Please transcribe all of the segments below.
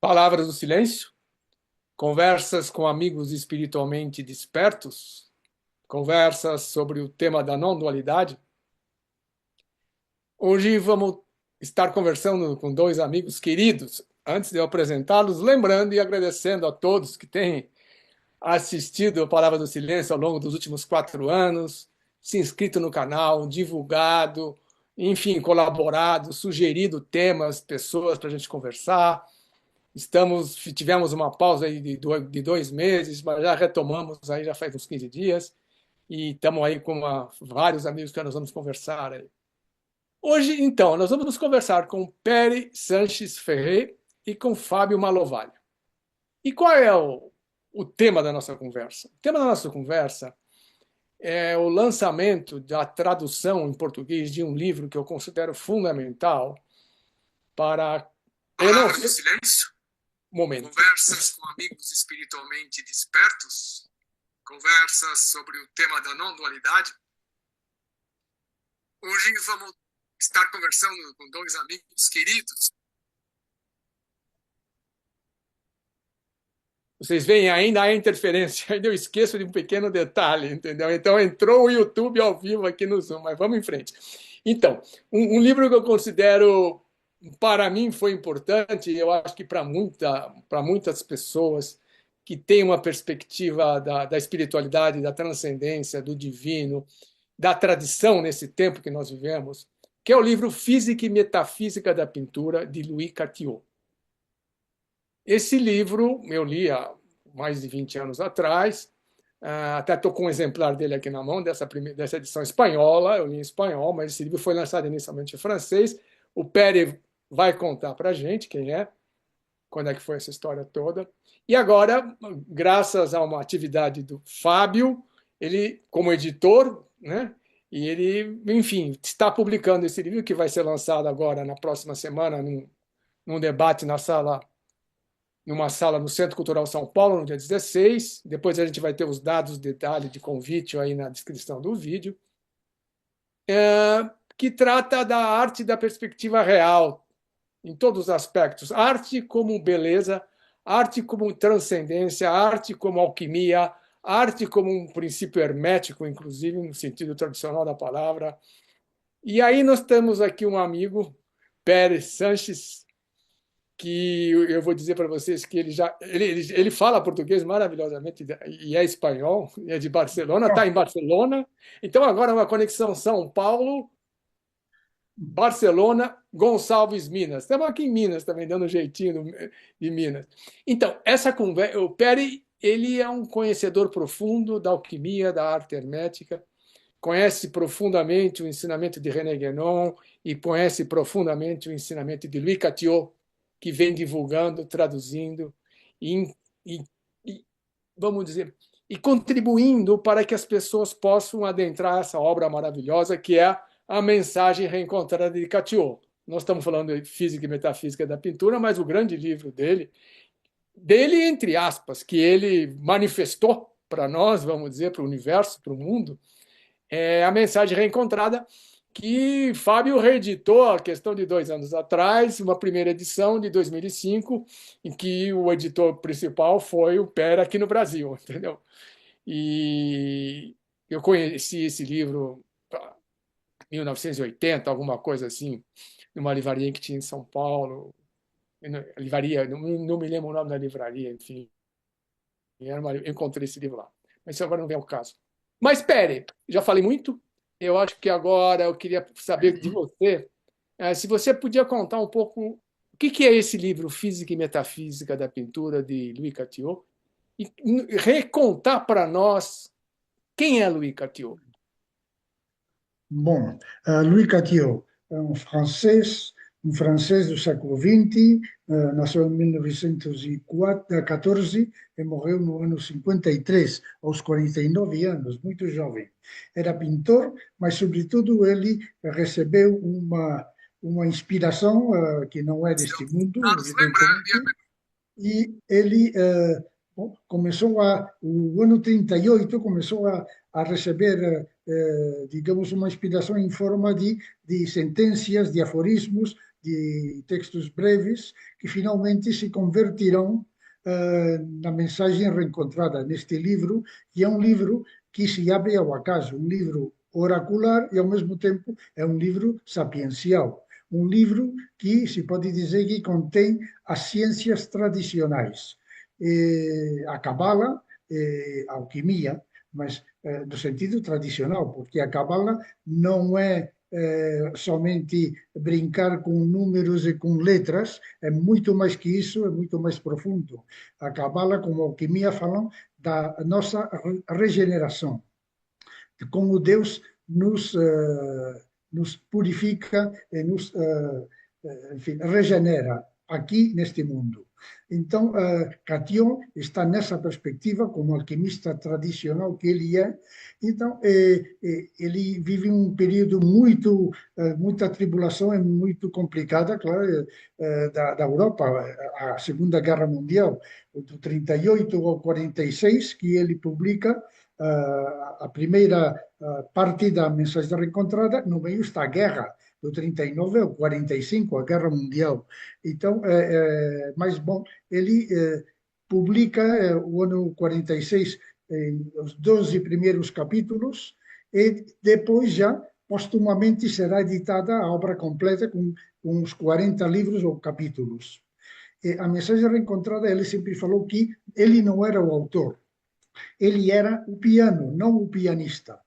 Palavras do Silêncio, conversas com amigos espiritualmente despertos, conversas sobre o tema da não-dualidade. Hoje vamos estar conversando com dois amigos queridos. Antes de eu apresentá-los, lembrando e agradecendo a todos que têm assistido a Palavra do Silêncio ao longo dos últimos 4 anos, se inscrito no canal, divulgado, enfim, colaborado, sugerido temas, pessoas para a gente conversar. Tivemos uma pausa aí de 2 meses, mas já retomamos aí já faz uns 15 dias e estamos aí com vários amigos que nós vamos conversar aí. Hoje, então, nós vamos conversar com Pere Sanches Ferrer e com Fábio Malovalho. E qual é o tema da nossa conversa? O tema da nossa conversa é o lançamento da tradução em português de um livro que eu considero fundamental para... Palavra do Silêncio? Momento. Conversas com amigos espiritualmente despertos? Conversas sobre o tema da não-dualidade? Hoje vamos estar conversando com dois amigos queridos. Vocês veem ainda a interferência, ainda eu esqueço de um pequeno detalhe, entendeu? Então entrou o YouTube ao vivo aqui no Zoom, mas vamos em frente. Então, um livro que eu considero, para mim, foi importante, e eu acho que para muitas pessoas que têm uma perspectiva da espiritualidade, da transcendência, do divino, da tradição nesse tempo que nós vivemos, que é o livro Física e Metafísica da Pintura, de Louis Catillot. Esse livro eu li há mais de 20 anos atrás, até estou com um exemplar dele aqui na mão, dessa edição espanhola, eu li em espanhol, mas esse livro foi lançado inicialmente em francês. O Pere vai contar para a gente quem é, quando é que foi essa história toda. E agora, graças a uma atividade do Fábio, ele, como editor, né, e ele, enfim, está publicando esse livro, que vai ser lançado agora, na próxima semana, num debate numa sala no Centro Cultural São Paulo, no dia 16. Depois a gente vai ter os dados, detalhes de convite aí na descrição do vídeo, que trata da arte da perspectiva real, em todos os aspectos. Arte como beleza, arte como transcendência, arte como alquimia, arte como um princípio hermético, inclusive, no sentido tradicional da palavra. E aí nós temos aqui um amigo, Pérez Sanches, que eu vou dizer para vocês que ele fala português maravilhosamente e é espanhol, é de Barcelona, está em Barcelona. Então agora é uma conexão São Paulo, Barcelona, Gonçalves, Minas. Estamos aqui em Minas também, dando um jeitinho de Minas. Então, essa conversa, o Pere, ele é um conhecedor profundo da alquimia, da arte hermética, conhece profundamente o ensinamento de René Guénon e conhece profundamente o ensinamento de Louis Catillot, que vem divulgando, traduzindo e vamos dizer, e contribuindo para que as pessoas possam adentrar essa obra maravilhosa que é a Mensagem Reencontrada de Catillot. Nós estamos falando de Física e Metafísica da Pintura, mas o grande livro dele, entre aspas, que ele manifestou para nós, vamos dizer, para o universo, para o mundo, é a Mensagem Reencontrada, que Fábio reeditou a questão de 2 anos atrás, uma primeira edição de 2005, em que o editor principal foi o Pere aqui no Brasil, entendeu? E eu conheci esse livro em 1980, alguma coisa assim, numa livraria que tinha em São Paulo, livraria, não me lembro o nome da livraria, enfim, eu encontrei esse livro lá. Mas isso agora não vem ao caso. Mas, Pere, já falei muito, eu acho que agora eu queria saber de você, se você podia contar um pouco o que é esse livro Física e Metafísica da Pintura, de Louis Catillot, e recontar para nós quem é Louis Catillot. Bom, Louis Catillot é um francês do século XX, nasceu em 1914 e morreu no ano 53, aos 49 anos, muito jovem. Era pintor, mas, sobretudo, ele recebeu uma inspiração que não é deste mundo, evidentemente, e ele começou o ano 38, começou a receber, digamos, uma inspiração em forma de sentenças, de aforismos, de textos breves que finalmente se convertirão na mensagem reencontrada neste livro, que é um livro que se abre ao acaso, um livro oracular e, ao mesmo tempo, é um livro sapiencial. Um livro que se pode dizer que contém as ciências tradicionais. A Cabala, a alquimia, mas no sentido tradicional, porque a Cabala não é somente brincar com números e com letras, é muito mais que isso, é muito mais profundo. A Cabala, como a alquimia, falam da nossa regeneração, de como Deus nos purifica e nos enfim, regenera aqui neste mundo. Então, Catión está nessa perspectiva, como alquimista tradicional que ele é. Então, ele vive um período muita tribulação, é muito complicada, claro, da Europa, a Segunda Guerra Mundial, do 38 ao 46, que ele publica a primeira parte da Mensagem Reencontrada. No meio está a guerra, do 39 ao 45, a Guerra Mundial. Então, mas, bom, ele publica o ano 46 os 12 primeiros capítulos e depois já, postumamente, será editada a obra completa com uns 40 livros ou capítulos. E a Mensagem Reencontrada, ele sempre falou que ele não era o autor, ele era o piano, não o pianista.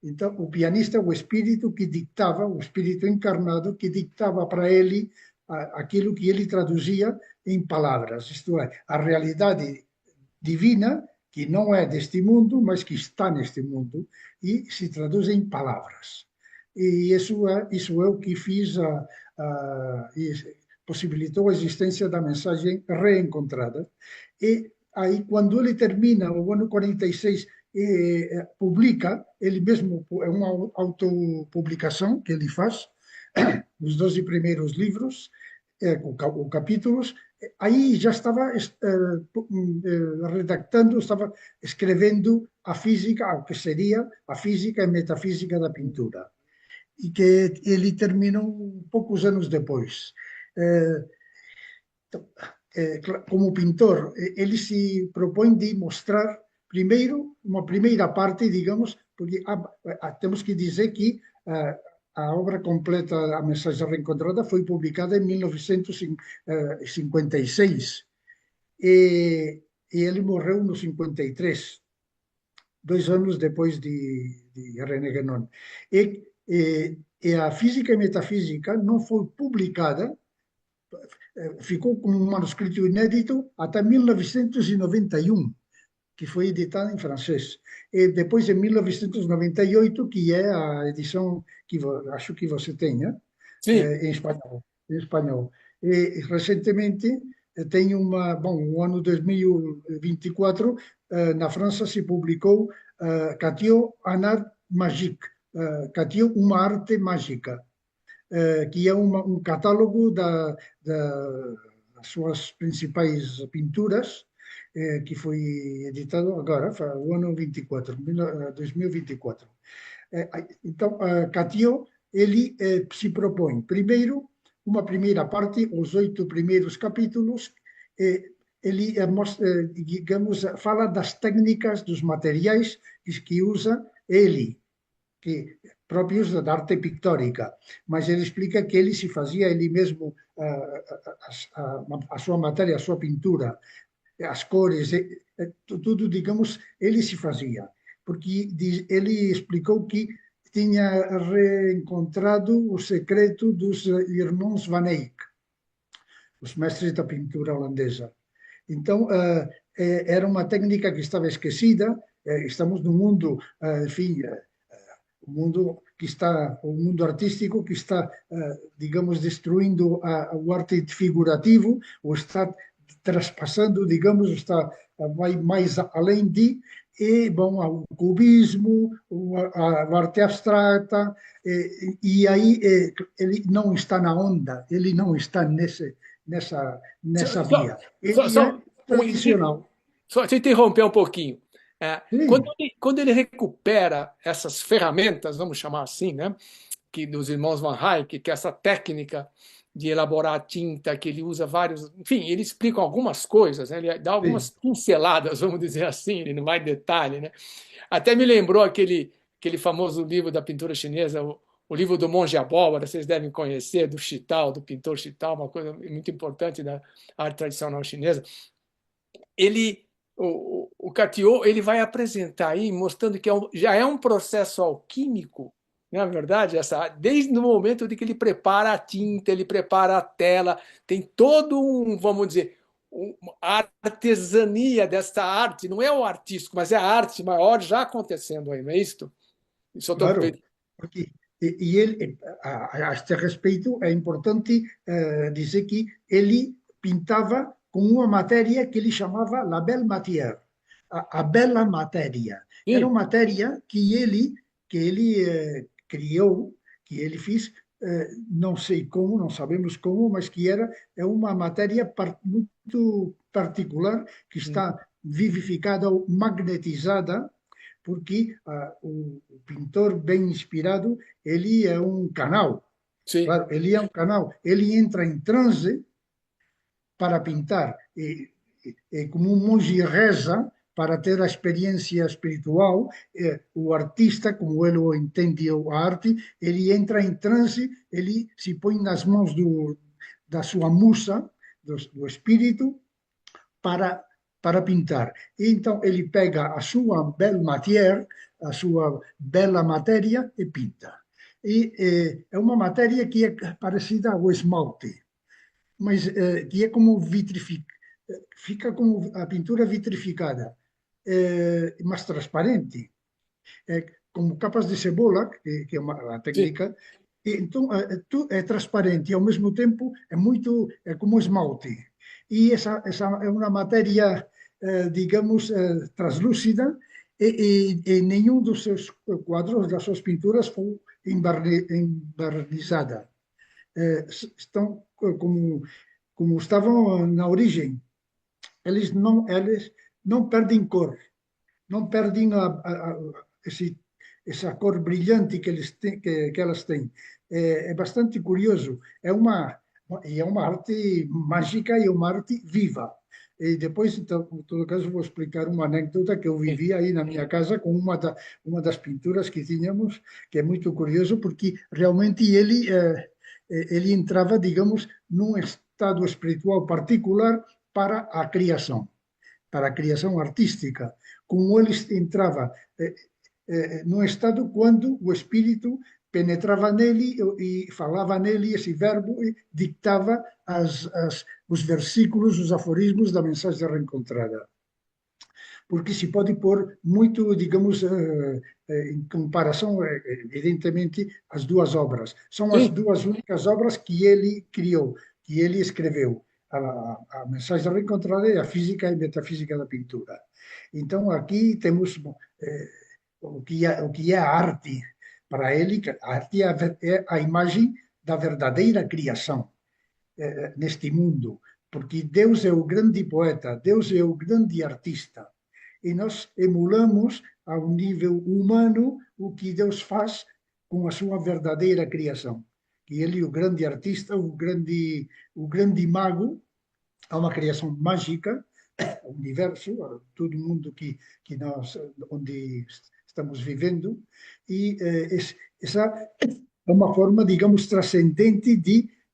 Então, o pianista é o espírito que dictava, o espírito encarnado que dictava para ele aquilo que ele traduzia em palavras, isto é, a realidade divina, que não é deste mundo, mas que está neste mundo, e se traduz em palavras. E isso é o que possibilitou a existência da Mensagem Reencontrada. E aí, quando ele termina o ano 46, publica, ele mesmo, é uma autopublicação que ele faz, os 12 primeiros livros, com capítulos. Aí já estava redactando, estava escrevendo a física, o que seria a física e metafísica da pintura, e que ele terminou poucos anos depois. Como pintor, ele se propõe de mostrar primeiro, uma primeira parte, digamos, porque temos que dizer que a obra completa, a Mensagem Reencontrada, foi publicada em 1956 e ele morreu no 53, 2 anos depois de René Guénon. E a Física e Metafísica não foi publicada, ficou como um manuscrito inédito até 1991, que foi editada em francês. E depois, em 1998, que é a edição que acho que você tem, em espanhol. E recentemente tem o ano 2024, na França se publicou Catió, un art magique, Catió, uma arte mágica, que é um catálogo das suas principais pinturas, que foi editado agora, o ano 2024. Então, Catió, ele se propõe, primeiro, uma primeira parte, os 8 primeiros capítulos, ele digamos, fala das técnicas, dos materiais que usa ele, próprios da arte pictórica, mas ele explica que ele se fazia ele mesmo a sua matéria, a sua pintura, as cores, tudo, digamos, ele se fazia, porque ele explicou que tinha reencontrado o secreto dos irmãos Van Eyck, os mestres da pintura holandesa. Então, era uma técnica que estava esquecida. Estamos num mundo, enfim, o mundo artístico que está, digamos, destruindo o arte figurativo, ou está traspassando, digamos, vai mais além e, bom, o cubismo, a arte abstrata, e aí ele não está na onda, ele não está nessa via. Ele é tradicional. Só te interromper um pouquinho. Quando ele recupera essas ferramentas, vamos chamar assim, né, que dos irmãos Van Eyck, que é essa técnica de elaborar a tinta, que ele usa vários. Enfim, ele explica algumas coisas, né? Ele dá algumas sim, pinceladas, vamos dizer assim, ele não vai em detalhe. Né? Até me lembrou aquele famoso livro da pintura chinesa, o livro do Monge Abóbora, vocês devem conhecer, do Chitao, do pintor Chitao, uma coisa muito importante da arte tradicional chinesa. O Cartier, ele vai apresentar aí, mostrando que já é um processo alquímico, na verdade, desde o momento de que ele prepara a tinta, ele prepara a tela, tem todo vamos dizer, a artesania dessa arte, não é o artístico, mas é a arte maior já acontecendo aí, não é isso? Só estou claro. Porque, e ele, a este respeito, é importante dizer que ele pintava com uma matéria que ele chamava la belle matière, a bela matéria. Era sim, uma matéria que ele criou, que ele fez, não sei como, não sabemos como, mas que é uma matéria muito particular que está vivificada ou magnetizada porque o pintor bem inspirado, ele é um canal. sim, Claro, ele é um canal. Ele entra em transe para pintar. E como um monge reza para ter a experiência espiritual, o artista, como ele entende a arte, ele entra em transe, ele se põe nas mãos da sua musa, do espírito, para, para pintar. Então, ele pega a sua belle matière, a sua bela matéria e pinta. E é uma matéria que é parecida ao esmalte, mas que é como vitrificada, fica como a pintura vitrificada, mas transparente, como capas de cebola, que é uma sim. técnica. E, então, é transparente e, ao mesmo tempo, é como esmalte. E essa é uma matéria, digamos, translúcida, e nenhum dos seus quadros, das suas pinturas, foi envernizada. Estão como estavam na origem. Eles não perdem cor, não perdem essa cor brilhante que elas têm. É bastante curioso. É uma arte mágica e uma arte viva. E depois, então, em todo caso, vou explicar uma anécdota que eu Sim. vivi aí na minha casa com uma das pinturas que tínhamos, que é muito curioso, porque realmente ele entrava, digamos, num estado espiritual particular para a criação, artística, como ele entrava num estado quando o espírito penetrava nele e falava nele esse verbo e dictava os versículos, os aforismos da mensagem reencontrada. Porque se pode pôr muito, digamos, em comparação, evidentemente, as duas obras. São as Sim. duas únicas obras que ele criou, que ele escreveu. A mensagem reencontrada e a física e metafísica da pintura. Então, aqui temos o que é a arte. Para ele, a arte é a imagem da verdadeira criação neste mundo, porque Deus é o grande poeta, Deus é o grande artista. E nós emulamos, ao nível humano, o que Deus faz com a sua verdadeira criação. Que ele, o grande artista, o grande mago, há uma criação mágica, o universo, todo mundo que nós, onde estamos vivendo, e essa é uma forma, digamos, transcendente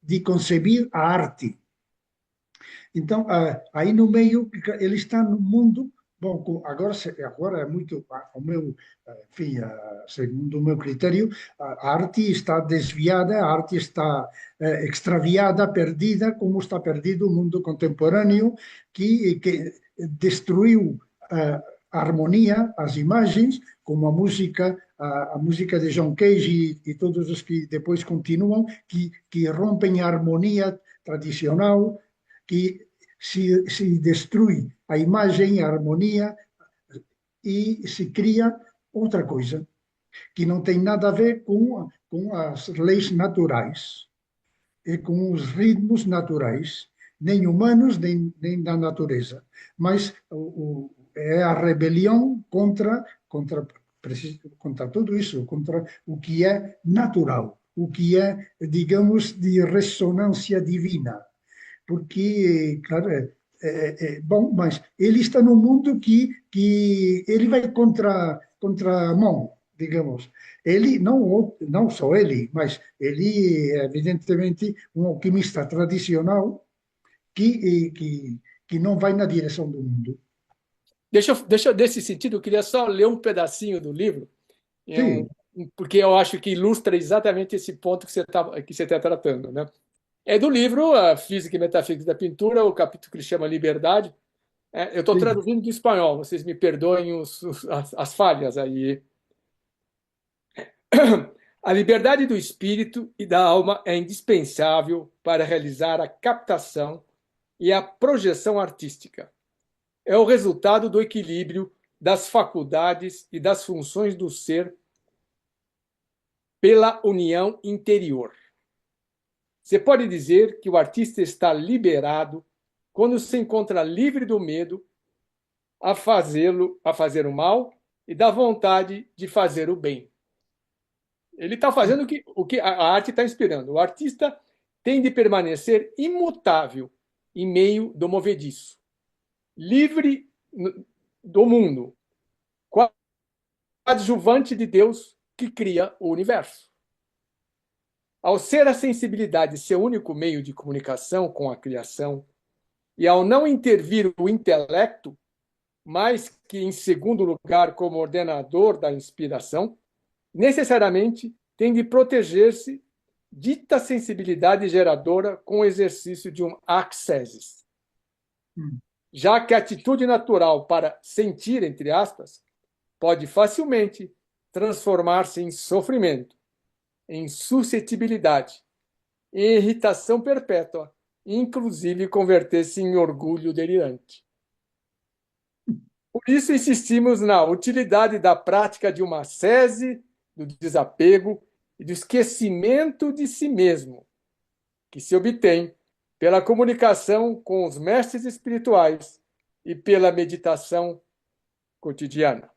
de conceber a arte. Então, aí no meio, ele está no mundo. Bom, agora é muito, ao meu, enfim, segundo o meu critério, a arte está desviada, a arte está extraviada, perdida, como está perdido o mundo contemporâneo, que destruiu a harmonia, as imagens, como a música de John Cage e todos os que depois continuam, que rompem a harmonia tradicional, que se destrui a imagem, a harmonia e se cria outra coisa que não tem nada a ver com as leis naturais e com os ritmos naturais, nem humanos, nem da natureza. Mas é a rebelião contra tudo isso, contra o que é natural, o que é, digamos, de ressonância divina. Porque, claro, bom, mas ele está num mundo que ele vai contra a mão, digamos. Ele, não só ele, mas ele é evidentemente um alquimista tradicional que não vai na direção do mundo. Nesse sentido, eu queria só ler um pedacinho do livro, é Sim, porque eu acho que ilustra exatamente esse ponto que você tá tratando, né? É do livro A Física e Metafísica da Pintura, o capítulo que ele chama Liberdade. Eu estou sim. traduzindo do espanhol, vocês me perdoem as falhas aí. A liberdade do espírito e da alma é indispensável para realizar a captação e a projeção artística. É o resultado do equilíbrio das faculdades e das funções do ser pela união interior. Você pode dizer que o artista está liberado quando se encontra livre do medo a fazer o mal e da vontade de fazer o bem. Ele está fazendo o que a arte está inspirando. O artista tem de permanecer imutável em meio do movediço, livre do mundo, coadjuvante de Deus que cria o universo. Ao ser a sensibilidade seu único meio de comunicação com a criação, e ao não intervir o intelecto, mais que em segundo lugar como ordenador da inspiração, necessariamente tem de proteger-se dita sensibilidade geradora com o exercício de um accessis. Já que a atitude natural para sentir, entre aspas, pode facilmente transformar-se em sofrimento, em suscetibilidade, em irritação perpétua, inclusive converter-se em orgulho delirante. Por isso insistimos na utilidade da prática de uma ascese, do desapego e do esquecimento de si mesmo, que se obtém pela comunicação com os mestres espirituais e pela meditação cotidiana.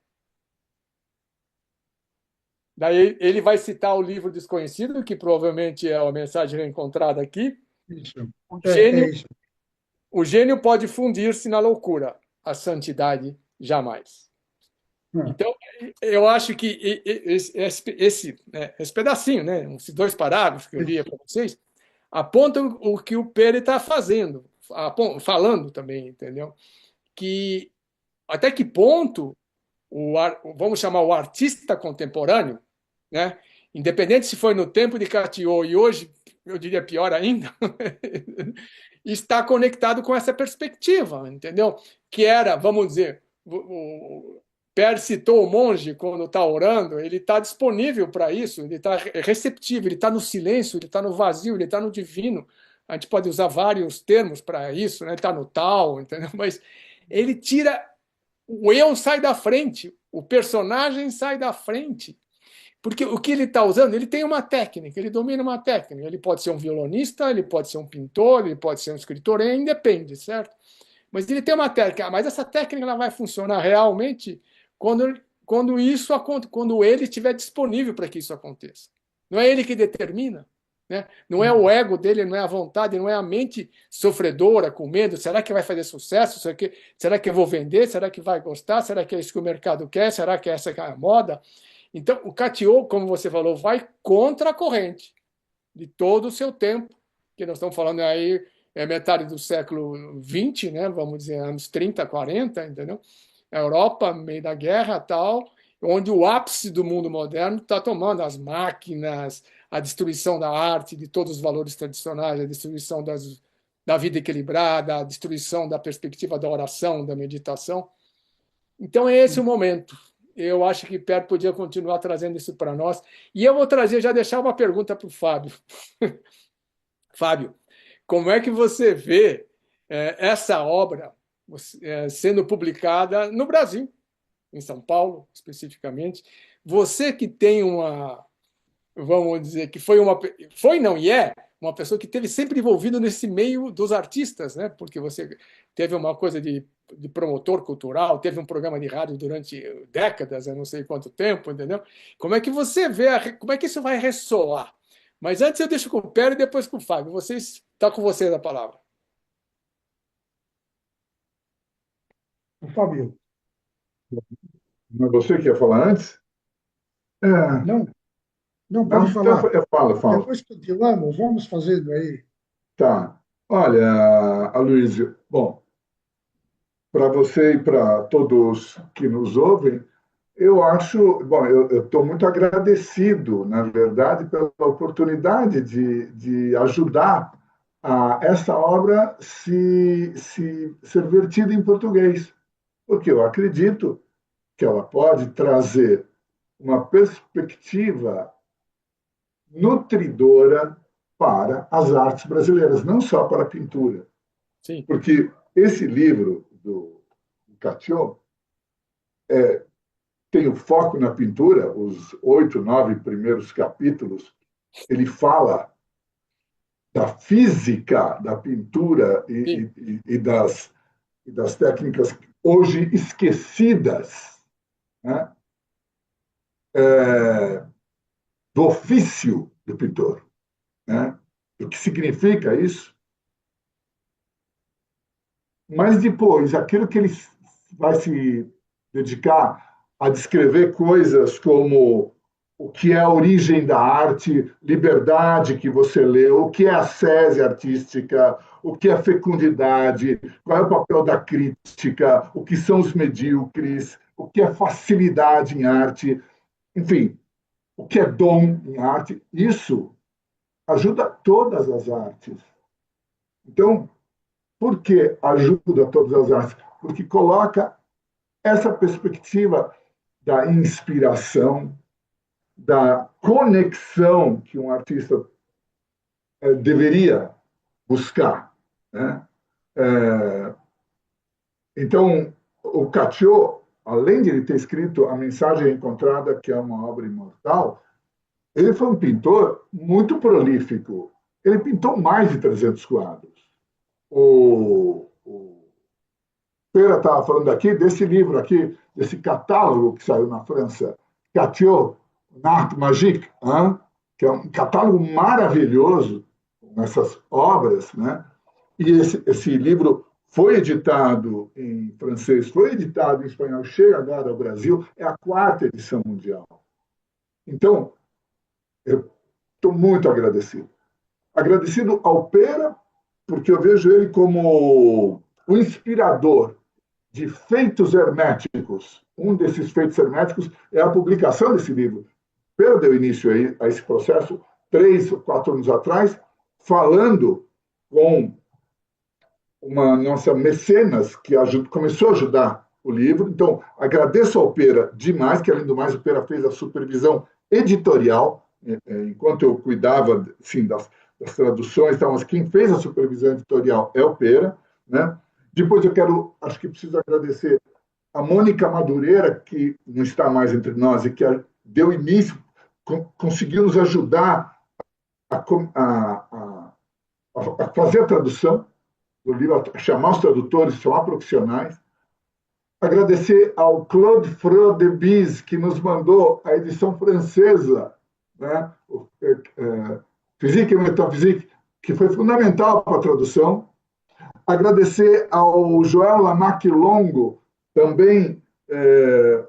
Daí ele vai citar o livro Desconhecido, que provavelmente é a mensagem encontrada aqui. Isso. O É gênio, isso. o gênio pode fundir-se na loucura, a santidade jamais. Ah, Então, eu acho que esse pedacinho, né, esses dois parágrafos que eu lia para vocês, apontam o que o Pere está fazendo, falando também, entendeu? Que até que ponto vamos chamar o artista contemporâneo, né? Independente se foi no tempo de Cartier e hoje, eu diria pior ainda, está conectado com essa perspectiva, entendeu? Que era, vamos dizer, o Père citou o monge quando está orando, ele está disponível para isso, ele está receptivo, ele está no silêncio, ele está no vazio, ele está no divino. A gente pode usar vários termos para isso, né? Ele está no tal, entendeu? Mas ele tira o eu sai da frente, o personagem sai da frente. Porque o que ele está usando, ele tem uma técnica, ele domina uma técnica. Ele pode ser um violonista, ele pode ser um pintor, ele pode ser um escritor, ele independe, certo? Mas ele tem uma técnica, mas essa técnica ela vai funcionar realmente quando ele estiver disponível para que isso aconteça. Não é ele que determina, né? Não é o ego dele, não é a vontade, não é a mente sofredora, com medo. Será que vai fazer sucesso? Será que eu vou vender? Será que vai gostar? Será que é isso que o mercado quer? Será que essa é a moda? Então, o Catio, como você falou, vai contra a corrente de todo o seu tempo, que nós estamos falando aí, metade do século XX, né? Vamos dizer, anos 30, 40, entendeu? A Europa, meio da guerra tal, onde o ápice do mundo moderno está tomando as máquinas, a destruição da arte, de todos os valores tradicionais, a destruição da vida equilibrada, a destruição da perspectiva da oração, da meditação. Então, é esse o momento. Eu acho que Pedro podia continuar trazendo isso para nós. E eu vou trazer, já deixar uma pergunta para o Fábio. Fábio, como é que você vê essa obra sendo publicada no Brasil, em São Paulo, especificamente? Você que tem vamos dizer, que foi não, e é uma pessoa que esteve sempre envolvido nesse meio dos artistas, né? Porque você teve uma coisa de promotor cultural, teve um programa de rádio durante décadas, eu não sei quanto tempo, entendeu? Como é que você vê, como é que isso vai ressoar Mas antes eu deixo com o Pérez e depois com o Fábio. Está com vocês a palavra. Fábio. Não é você que ia falar antes? É, Não, não, não, pode então falar. fala. Depois continuamos, vamos fazendo aí. Tá. Olha, Aloysio, bom, para você e para todos que nos ouvem, eu acho, bom, eu estou muito agradecido, na verdade, pela oportunidade de ajudar a essa obra ser vertida em português, porque eu acredito que ela pode trazer uma perspectiva nutridora para as artes brasileiras, não só para a pintura. Sim. Porque esse livro do Catió tem o foco na pintura, os 8, 9 primeiros capítulos, ele fala da física da pintura e das técnicas hoje esquecidas, né? Do ofício do pintor, né? O que significa isso? Mas depois, aquilo que ele vai se dedicar a descrever coisas como o que é a origem da arte, liberdade que você leu, o que é a sese artística, o que é fecundidade, qual é o papel da crítica, o que são os medíocres, o que é facilidade em arte, enfim, o que é dom em arte. Isso ajuda todas as artes. Então, por que ajuda todas as artes? Porque coloca essa perspectiva da inspiração, da conexão que um artista deveria buscar, né? Então, o Catió, além de ele ter escrito A Mensagem Encontrada, que é uma obra imortal, ele foi um pintor muito prolífico. Ele pintou mais de 300 quadros. O Pera estava falando aqui desse livro aqui, desse catálogo que saiu na França, Catió, Art Magique, hein? Que é um catálogo maravilhoso com essas obras, né? E esse livro foi editado em francês, foi editado em espanhol, chega agora ao Brasil, é a 4ª edição mundial. Então, eu estou muito agradecido. Agradecido ao Pera, porque eu vejo ele como o inspirador de feitos herméticos. Um desses feitos herméticos é a publicação desse livro. Pera deu início a esse processo 3 ou 4 anos atrás, falando com uma nossa mecenas que começou a ajudar o livro. Então, agradeço ao Pera demais, que além do mais o Pera fez a supervisão editorial, enquanto eu cuidava, sim, das traduções, então, mas quem fez a supervisão editorial é o Pera, né? Depois acho que preciso agradecer a Mônica Madureira, que não está mais entre nós e que deu início, conseguiu nos ajudar a fazer a tradução do livro, a chamar os tradutores, chamar profissionais. Agradecer ao Claude Frodebis, que nos mandou a edição francesa, né? Physique et Métaphysique, que foi fundamental para a tradução. Agradecer ao Joel Lamac Longo, também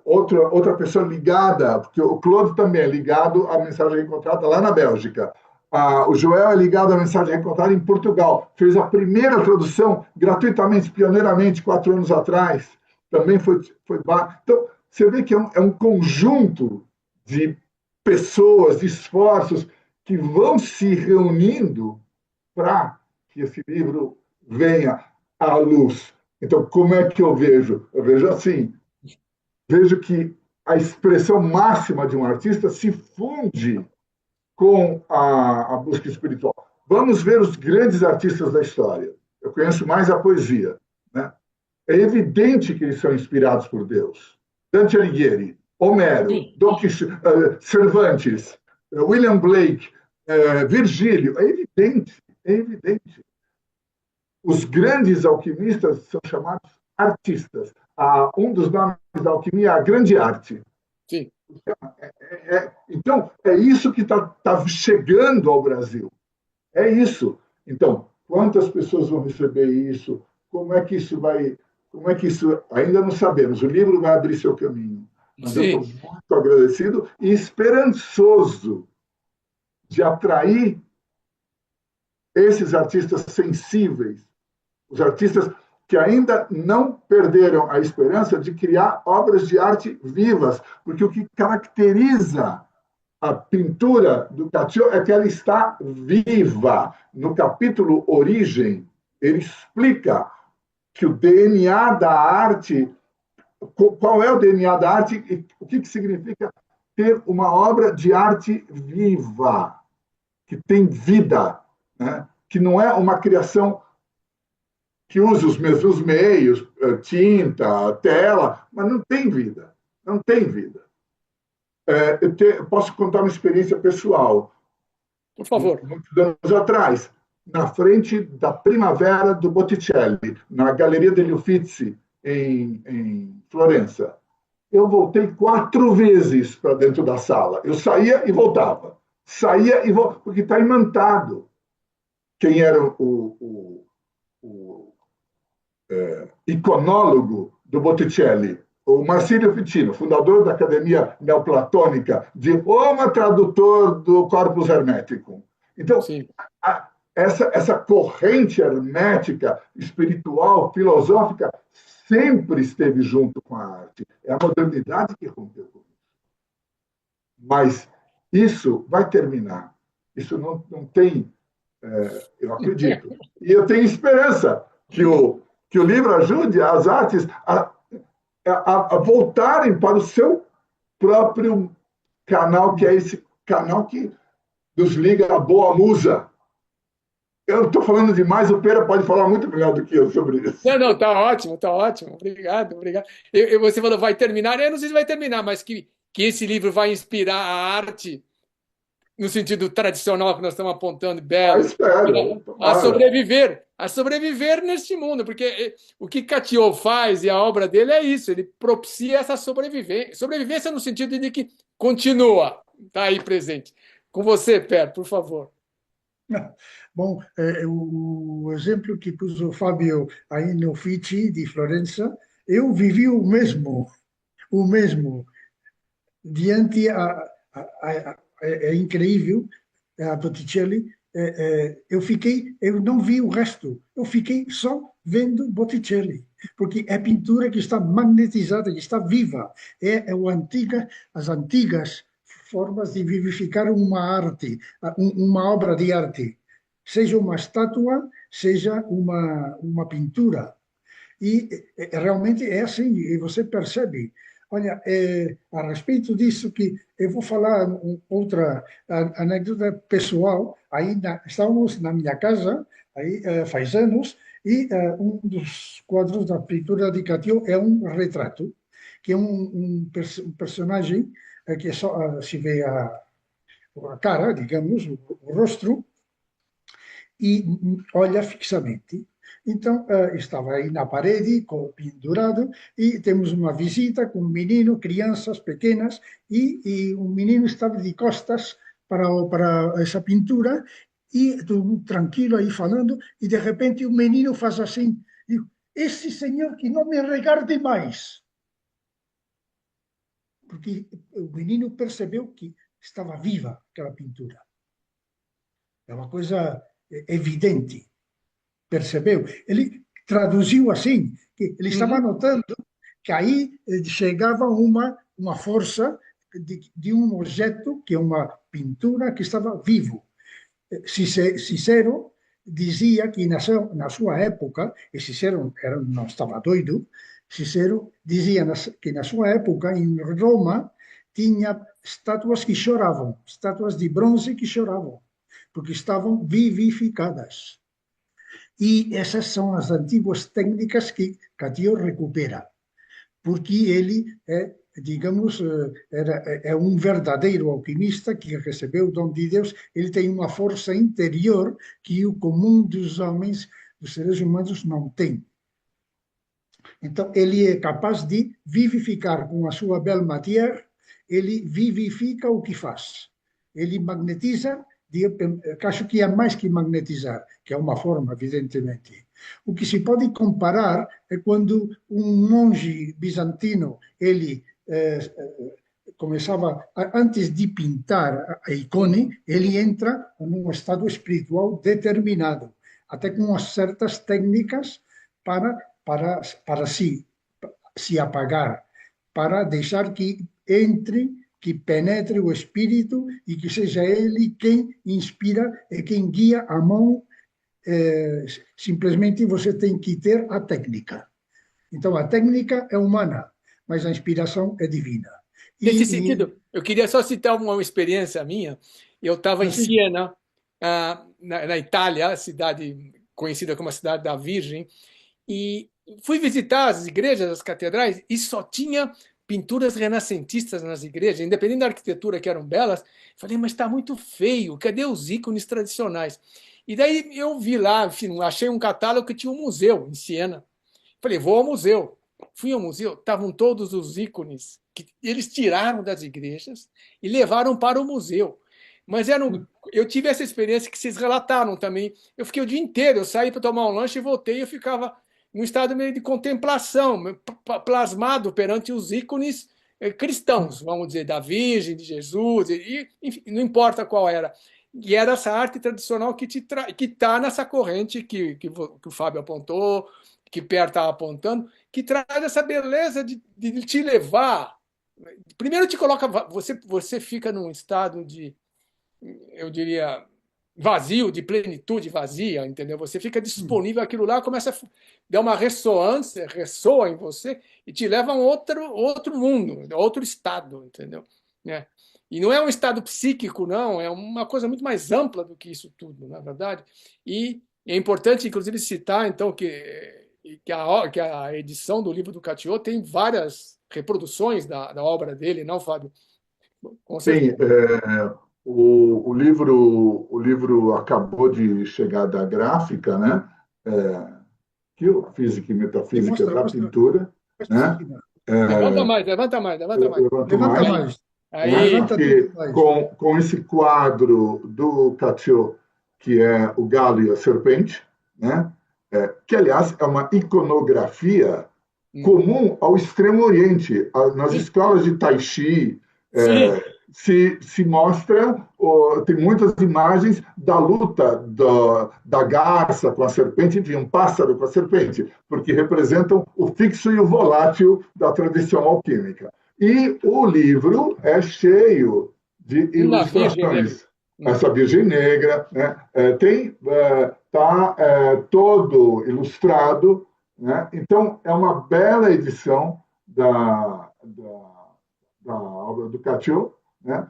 outra pessoa ligada, porque o Claude também é ligado à Mensagem Encontrada lá na Bélgica. O Joel é ligado à Mensagem Encontrada em Portugal. Fez a primeira tradução gratuitamente, pioneiramente, 4 anos atrás. Também foi. Então, você vê que é um conjunto de pessoas, de esforços que vão se reunindo para que esse livro venha à luz. Então, como é que eu vejo? Eu vejo assim, vejo que a expressão máxima de um artista se funde com a busca espiritual. Vamos ver os grandes artistas da história. Eu conheço mais a poesia, né? É evidente que eles são inspirados por Deus. Dante Alighieri, Homero, Don Quixote, Cervantes, William Blake, Virgílio. É evidente, é evidente. Os grandes alquimistas são chamados artistas. Um dos nomes da alquimia é a grande arte. Sim. Então, é isso que está chegando ao Brasil. É isso. Então, quantas pessoas vão receber isso? Como é que isso vai. Como é que isso. Ainda não sabemos. O livro vai abrir seu caminho. Mas eu estou Sim. muito agradecido e esperançoso de atrair esses artistas sensíveis, os artistas que ainda não perderam a esperança de criar obras de arte vivas, porque o que caracteriza a pintura do Catio é que ela está viva. No capítulo Origem, ele explica que o DNA da arte, qual é o DNA da arte e o que significa ter uma obra de arte viva, que tem vida, né? Que não é uma criação que usa os mesmos meios, tinta, tela, mas não tem vida. Não tem vida. Eu posso contar uma experiência pessoal. Por favor. Muitos anos atrás, na frente da Primavera do Botticelli, na Galeria degli Uffizi, em Florença. Eu voltei 4 vezes para dentro da sala. Eu saía e voltava. Saía e voltava, porque está imantado. Quem era o iconólogo do Botticelli, o Marsilio Ficino, fundador da Academia Neoplatônica, de Roma, tradutor do Corpus Hermeticum. Então, essa corrente hermética, espiritual, filosófica, sempre esteve junto com a arte. É a modernidade que rompeu com isso. Mas isso vai terminar. Isso não tem... eu acredito. E eu tenho esperança que o livro ajude as artes a voltarem para o seu próprio canal, que é esse canal que nos liga à boa musa. Eu estou falando demais, o Pera pode falar muito melhor do que eu sobre isso. Não, está ótimo, está ótimo. Obrigado, obrigado. Você falou vai terminar, eu não sei se vai terminar, mas que esse livro vai inspirar a arte no sentido tradicional que nós estamos apontando, belo, espero, a sobreviver neste mundo, porque o que Catio faz e a obra dele é isso, ele propicia essa sobrevivência no sentido de que continua, está aí presente. Com você, Per, por favor. Bom, o exemplo que pôs o Fábio aí no Uffizi de Florença, eu vivi o mesmo, diante é incrível, a Botticelli, eu não vi o resto, eu fiquei só vendo Botticelli, porque é pintura que está magnetizada, que está viva, as antigas formas de vivificar uma arte, uma obra de arte, seja uma estátua, seja uma pintura. E realmente é assim, e você percebe. Olha, a respeito disso, que eu vou falar outra anécdota pessoal. Aí estávamos na minha casa, aí faz anos, e um dos quadros da pintura de Catio é um retrato, que é um personagem que só se vê a cara, digamos, o rosto, e olha fixamente. Então, estava aí na parede, pendurado, e temos uma visita com um menino, crianças pequenas, e um menino estava de costas para essa pintura, e tudo tranquilo aí falando, e de repente o menino faz assim, digo, esse senhor que não me regarde mais. Porque o menino percebeu que estava viva aquela pintura. É uma coisa evidente. Percebeu? Ele traduziu assim, que ele estava notando que aí chegava uma força de um objeto, que é uma pintura, que estava vivo. Cicero dizia que na sua época, e Cicero não estava doido, Cicero dizia que na sua época, em Roma, tinha estátuas que choravam, estátuas de bronze que choravam, porque estavam vivificadas. E essas são as antigas técnicas que Catio recupera, porque ele digamos, é um verdadeiro alquimista que recebeu o dom de Deus. Ele tem uma força interior que o comum dos homens, dos seres humanos, não tem. Então, ele é capaz de vivificar com a sua belle matière ele vivifica o que faz. Ele magnetiza, acho que é mais que magnetizar, que é uma forma, evidentemente. O que se pode comparar é quando um monge bizantino, ele começava, antes de pintar a ícone, ele entra num estado espiritual determinado, até com umas certas técnicas para se apagar, para deixar que entre, que penetre o espírito e que seja ele quem inspira e quem guia a mão. Simplesmente você tem que ter a técnica. Então, a técnica é humana, mas a inspiração é divina. Nesse sentido, eu queria só citar uma experiência minha. Eu estava em Siena, na Itália, cidade conhecida como a Cidade da Virgem, e fui visitar as igrejas, as catedrais, e só tinha pinturas renascentistas nas igrejas, independente da arquitetura, que eram belas. Falei, mas está muito feio, cadê os ícones tradicionais? E daí eu vi lá, enfim, achei um catálogo que tinha um museu em Siena. Falei, vou ao museu. Fui ao museu, estavam todos os ícones que eles tiraram das igrejas e levaram para o museu. Mas eu tive essa experiência que vocês relataram também. Eu fiquei o dia inteiro, eu saí para tomar um lanche e voltei, eu ficava num estado meio de contemplação, plasmado perante os ícones cristãos, vamos dizer, da Virgem, de Jesus, e enfim, não importa qual era. E era essa arte tradicional que está nessa corrente que o Fábio apontou, que o Pierre estava apontando, que traz essa beleza de te levar. Primeiro te coloca, você fica num estado de, eu diria, vazio, de plenitude vazia, entendeu? Você fica disponível, aquilo lá começa a dar uma ressonância, ressoa em você e te leva a um outro mundo, outro estado, entendeu? E não é um estado psíquico, não, é uma coisa muito mais ampla do que isso tudo, na verdade. E é importante, inclusive, citar, então, que a edição do livro do Catio tem várias reproduções da obra dele, não, Fábio? Com certeza. Sim, o livro acabou de chegar da gráfica, né? Que é Física e Metafísica da Pintura, né? Levanta mais, levanta mais, levanta mais. Levanta mais. Aí. Porque com esse quadro do Catio, que é o galo e a serpente, né? Que, aliás, é uma iconografia comum ao Extremo Oriente. Nas escolas de Tai Chi, se mostra, tem muitas imagens da luta da garça com a serpente, enfim, um pássaro com a serpente, porque representam o fixo e o volátil da tradição alquímica. E o livro é cheio de ilustrações. Essa Virgem Negra, né? Está todo ilustrado, né? Então, é uma bela edição da obra do Catio, né?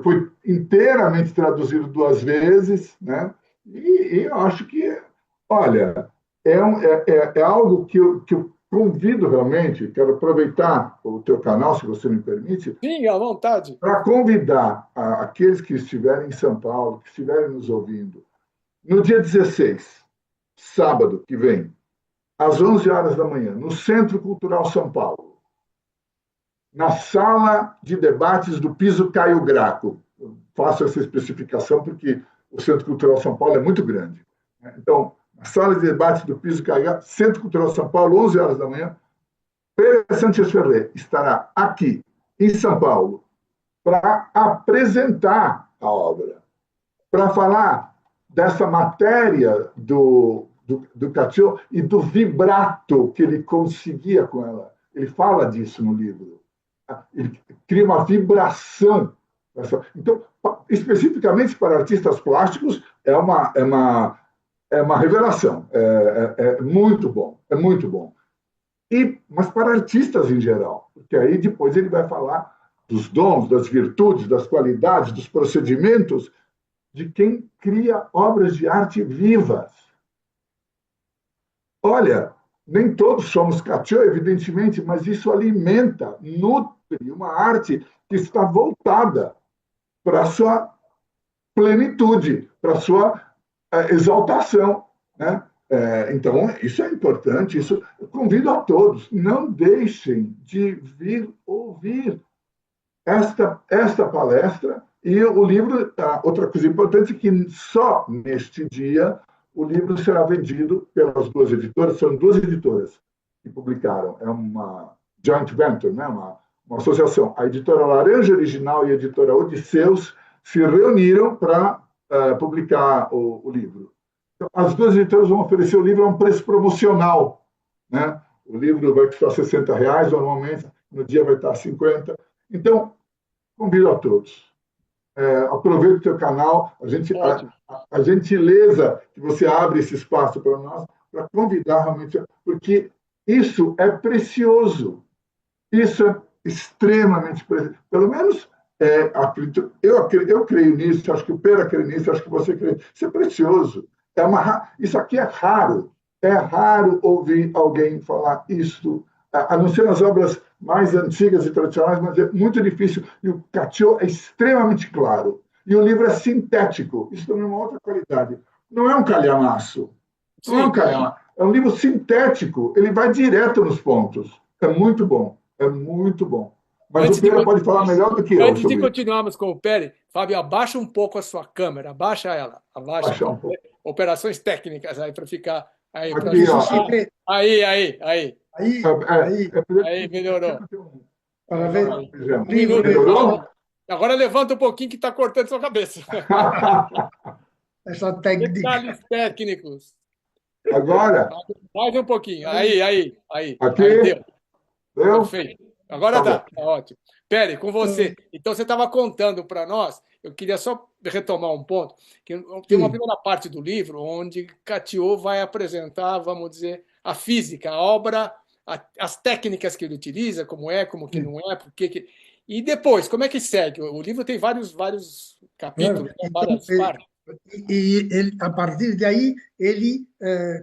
Foi inteiramente traduzido 2 vezes, né? E eu acho que, olha, é algo que eu convido realmente, quero aproveitar o teu canal, se você me permite. Sim, à vontade. Para convidar aqueles que estiverem em São Paulo, que estiverem nos ouvindo, no dia 16, sábado que vem, às 11 horas da manhã, no Centro Cultural São Paulo, na sala de debates do Piso Caio Graco. Eu faço essa especificação porque o Centro Cultural São Paulo é muito grande. Então, na sala de debates do Piso Caio Graco, Centro Cultural São Paulo, 11 horas da manhã, Pere Sánchez Ferrer estará aqui, em São Paulo, para apresentar a obra, para falar dessa matéria do Catio e do vibrato que ele conseguia com ela. Ele fala disso no livro. Ele cria uma vibração. Então, especificamente para artistas plásticos, é uma revelação. É muito bom, é muito bom. Mas para artistas em geral, porque aí depois ele vai falar dos dons, das virtudes, das qualidades, dos procedimentos de quem cria obras de arte vivas. Olha, nem todos somos Catio, evidentemente, mas isso alimenta, nutre uma arte que está voltada para a sua plenitude, para a sua exaltação, né? Então, isso é importante, isso eu convido a todos, não deixem de vir ouvir esta palestra e o livro. Outra coisa importante é que só neste dia o livro será vendido pelas duas editoras, são duas editoras que publicaram, é uma joint venture, né? Uma associação. A editora Laranja Original e a editora Odisseus se reuniram para publicar o livro. Então, as duas editoras vão oferecer o livro a um preço promocional, né? O livro vai custar R$ 60, normalmente, no dia vai estar 50. Então, convido a todos. Aproveite o teu canal, a gentileza que você abre esse espaço para nós, para convidar realmente, porque isso é precioso. Isso é extremamente precioso. Pelo menos, eu creio nisso, acho que o Pera crê nisso, acho que você crê. Isso é precioso. Isso aqui é raro. É raro ouvir alguém falar isso, a não ser nas obras mais antigas e tradicionais, mas é muito difícil. E o Cassio é extremamente claro. E o livro é sintético. Isso também é uma outra qualidade. Não é um calhamaço. Não é um calhamaço. É um livro sintético. Ele vai direto nos pontos. É muito bom. É muito bom. Mas o Pera pode falar melhor do que eu. Antes de continuarmos com o Pere, Fábio, abaixa um pouco a sua câmera. Abaixa ela. Abaixa um pouco. Operações técnicas aí para ficar... Aí, aqui, aí, melhorou. Para ver. Melhorou? Agora levanta um pouquinho que está cortando sua cabeça. Essa técnica. Detalhes técnicos. Agora? Mais um pouquinho. Aí. Aqui? Aí, deu. Perfeito. Agora tá ótimo. Pere, com você. Então, você estava contando para nós, eu queria só retomar um ponto, que tem uma primeira parte do livro onde Cassio vai apresentar, vamos dizer, a física, a obra, as técnicas que ele utiliza, como que não é, por que... E depois, como é que segue? O livro tem vários capítulos, várias partes. E ele, a partir daí, ele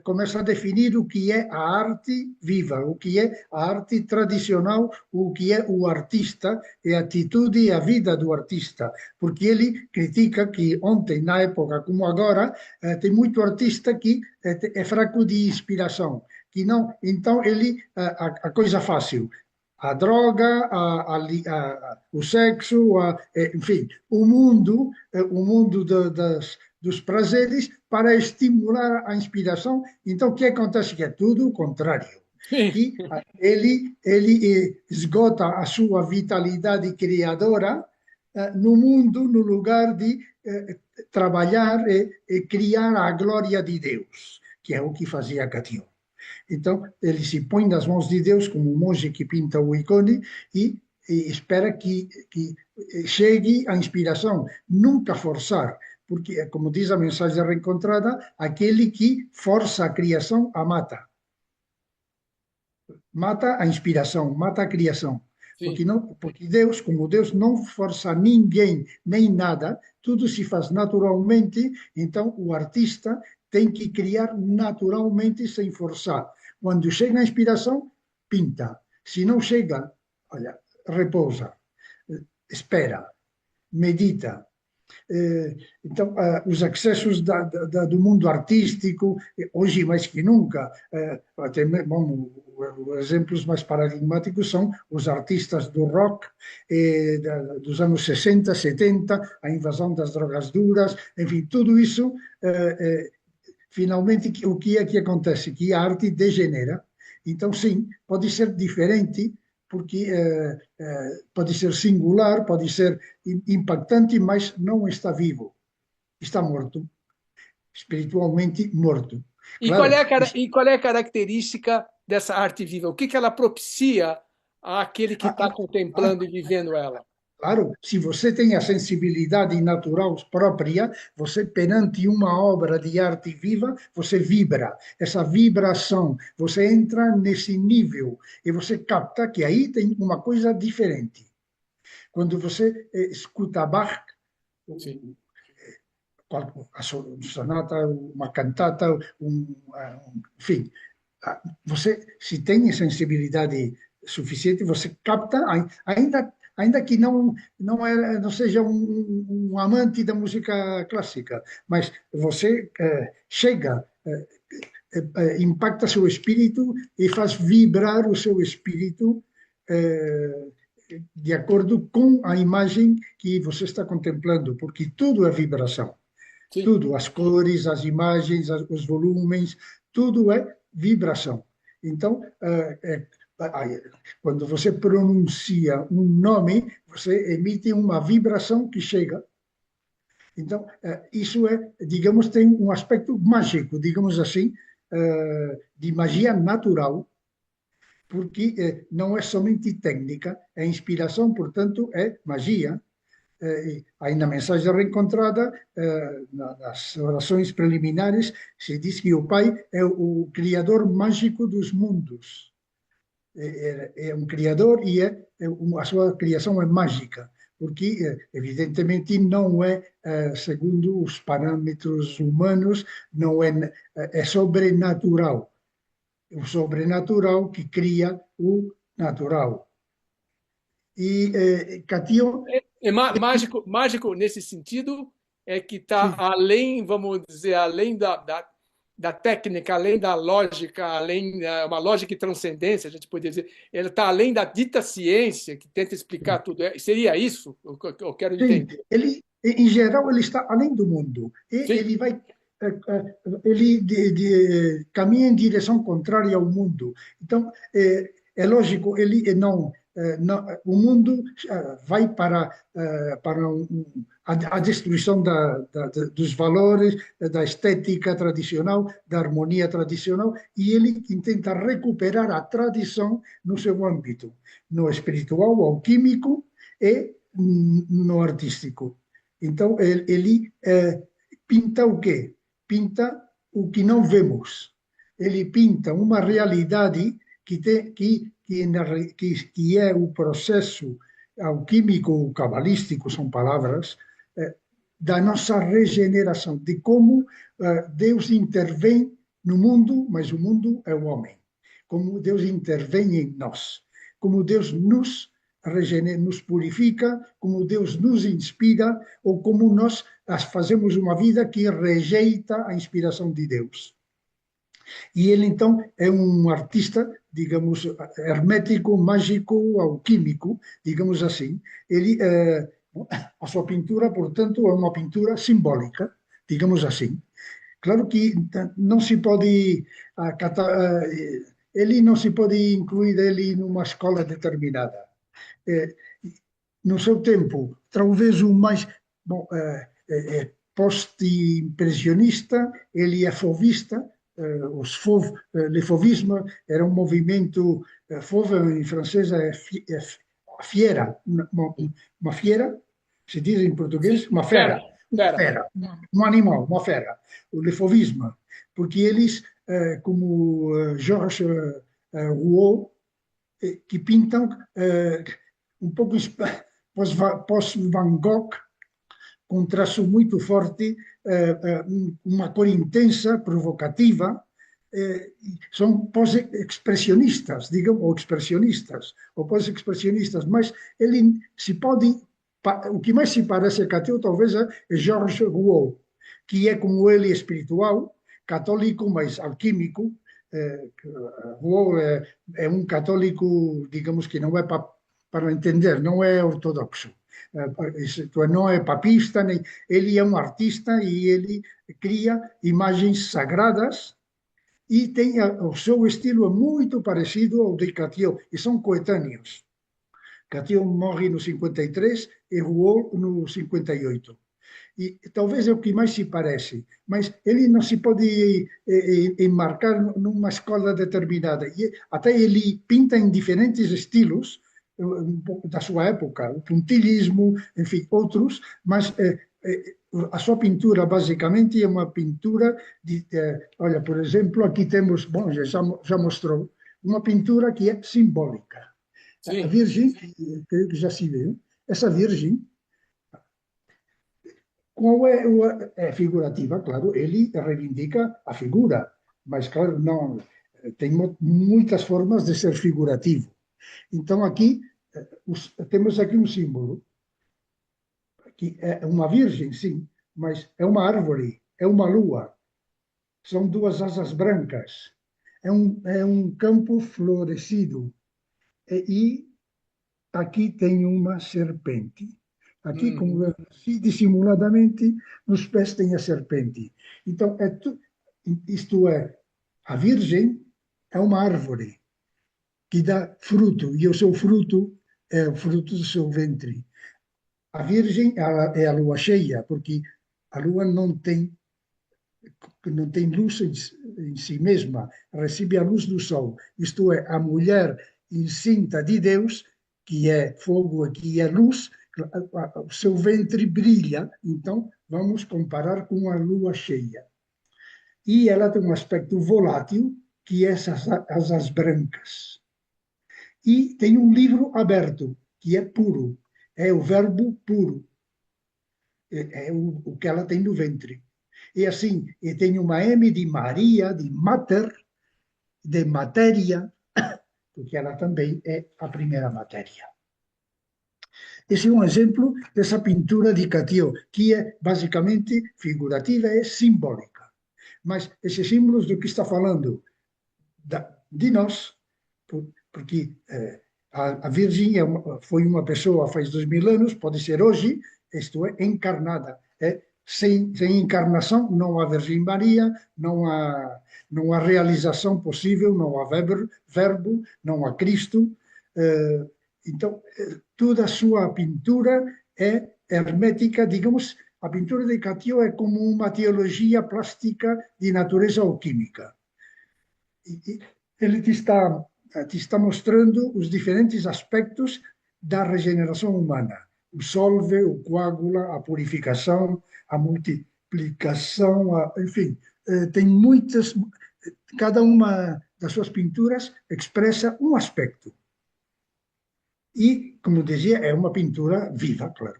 começa a definir o que é a arte viva, o que é a arte tradicional, o que é o artista, e a atitude e a vida do artista. Porque ele critica que ontem, na época como agora, tem muito artista que é fraco de inspiração. Que não, então, a coisa fácil. A droga, o sexo, enfim, o mundo dos prazeres para estimular a inspiração. Então, o que acontece? Que é tudo o contrário. Que ele esgota a sua vitalidade criadora no mundo, no lugar de trabalhar e criar a glória de Deus, que é o que fazia Cassio. Então, ele se põe nas mãos de Deus como um monge que pinta o ícone e espera que chegue a inspiração. Nunca forçar, porque, como diz a mensagem reencontrada, aquele que força a criação a mata. Mata a inspiração, mata a criação. Porque Deus, como Deus não força ninguém, nem nada, tudo se faz naturalmente, então o artista tem que criar naturalmente sem forçar. Quando chega a inspiração, pinta. Se não chega, olha, repousa, espera, medita. Então, os acessos do mundo artístico, hoje mais que nunca, até mesmo, exemplos mais paradigmáticos são os artistas do rock dos anos 60, 70, a invasão das drogas duras, enfim, tudo isso, finalmente, o que é que acontece? Que a arte degenera. Então, sim, pode ser diferente, porque pode ser singular, pode ser impactante, mas não está vivo. Está morto. Espiritualmente morto. E, claro, qual é a característica dessa arte viva? O que ela propicia àquele que está contemplando e vivendo ela? Claro, se você tem a sensibilidade natural própria, você, perante uma obra de arte viva, você vibra. Essa vibração, você entra nesse nível e você capta que aí tem uma coisa diferente. Quando você escuta Bach, a sonata, uma cantata, enfim, você, se tem sensibilidade suficiente, você capta, ainda que não seja um amante da música clássica, mas você chega, impacta seu espírito e faz vibrar o seu espírito de acordo com a imagem que você está contemplando, porque tudo é vibração. Sim. Tudo, as cores, as imagens, os volumes, tudo é vibração. Então, quando você pronuncia um nome, você emite uma vibração que chega. Então, isso é, digamos, tem um aspecto mágico, digamos assim, de magia natural, porque não é somente técnica, é inspiração, portanto, é magia. Aí na mensagem reencontrada, nas orações preliminares, se diz que o Pai é o criador mágico dos mundos. É um criador e a sua criação é mágica, porque evidentemente não é segundo os parâmetros humanos, não é sobrenatural. O sobrenatural que cria o natural. E Catio Mágico nesse sentido é que está além, vamos dizer, além da técnica, além da lógica, além uma lógica de transcendência, a gente poderia dizer, ele está além da dita ciência que tenta explicar tudo. Seria isso? Eu quero entender. Ele, em geral, ele está além do mundo. E Sim. ele vai ele caminha em direção contrária ao mundo. Então, é lógico, ele não, o mundo vai para a destruição dos valores, da estética tradicional, da harmonia tradicional, e ele tenta recuperar a tradição no seu âmbito, no espiritual, alquímico e no artístico. Então, ele pinta o quê? Pinta o que não vemos. Ele pinta uma realidade que é o processo alquímico, cabalístico, são palavras, da nossa regeneração, de como Deus intervém no mundo, mas o mundo é o homem. Como Deus intervém em nós. Como Deus nos purifica, como Deus nos inspira, ou como nós fazemos uma vida que rejeita a inspiração de Deus. E ele, então, é um artista, digamos, hermético, mágico, alquímico, digamos assim. Ele, a sua pintura, portanto, é uma pintura simbólica, digamos assim. Claro que não se pode ele não se pode incluir ele numa escola determinada. No seu tempo, talvez o mais post-impressionista, ele é fauvista. Le fauvisme era um movimento, fauve em francês é fiera, uma fiera, se diz em português, uma fera, um animal, uma fera, o le fauvisme, porque eles, como Georges Rouault, que pintam um pouco pós-Van Gogh, com um traço muito forte, uma cor intensa, provocativa, são pós-expressionistas, digamos, ou expressionistas, ou pós-expressionistas, mas ele se pode, o que mais se parece a Cateu talvez é Georges Rouault, que é como ele espiritual, católico, mas alquímico. Rouault é um católico, digamos que não é para entender, não é ortodoxo. Não é papista, nem, ele é um artista e ele cria imagens sagradas e tem o seu estilo muito parecido ao de Cateu, e são coetâneos. Cateu morre no 53 e Rouault no 58. E talvez é o que mais se parece, mas ele não se pode enmarcar numa escola determinada. E até ele pinta em diferentes estilos, um pouco da sua época, o puntillismo, enfim, outros, mas a sua pintura basicamente é uma pintura olha, por exemplo, aqui temos, bom, já mostrou, uma pintura que é simbólica. Sim. A Virgem, creio que já se viu, essa Virgem, qual é figurativa, claro, ele reivindica a figura, mas, claro, não, tem muitas formas de ser figurativo. Então, aqui, temos aqui um símbolo, que é uma virgem, sim, mas é uma árvore, é uma lua, são duas asas brancas, é um campo florescido. E aqui tem uma serpente. Aqui, como Uhum. dissimuladamente, nos pés tem a serpente. Então, isto é, a Virgem é uma árvore que dá fruto, e o seu fruto é o fruto do seu ventre. A Virgem é a lua cheia, porque a lua não tem luz em si mesma, recebe a luz do sol. Isto é, a mulher encinta de Deus, que é fogo e que é luz, o seu ventre brilha, então vamos comparar com a lua cheia. E ela tem um aspecto volátil, que é as asas brancas. E tem um livro aberto, que é puro, é o verbo puro, é o que ela tem no ventre. E assim, e tem uma M de Maria, de mater, de matéria, porque ela também é a primeira matéria. Esse é um exemplo dessa pintura de Catio, que é basicamente figurativa e simbólica. Mas esses símbolos do que está falando? De nós, porque a Virgem foi uma pessoa faz 2000 anos, pode ser hoje, isto é, encarnada. Sem encarnação não há Virgem Maria, não há realização possível, não há verbo, não há Cristo. Então, toda a sua pintura é hermética, digamos, a pintura de Catio é como uma teologia plástica de natureza alquímica. Ele te está mostrando os diferentes aspectos da regeneração humana. O solve, o coágula, a purificação, a multiplicação, enfim, tem muitas. Cada uma das suas pinturas expressa um aspecto. E, como dizia, é uma pintura viva, claro.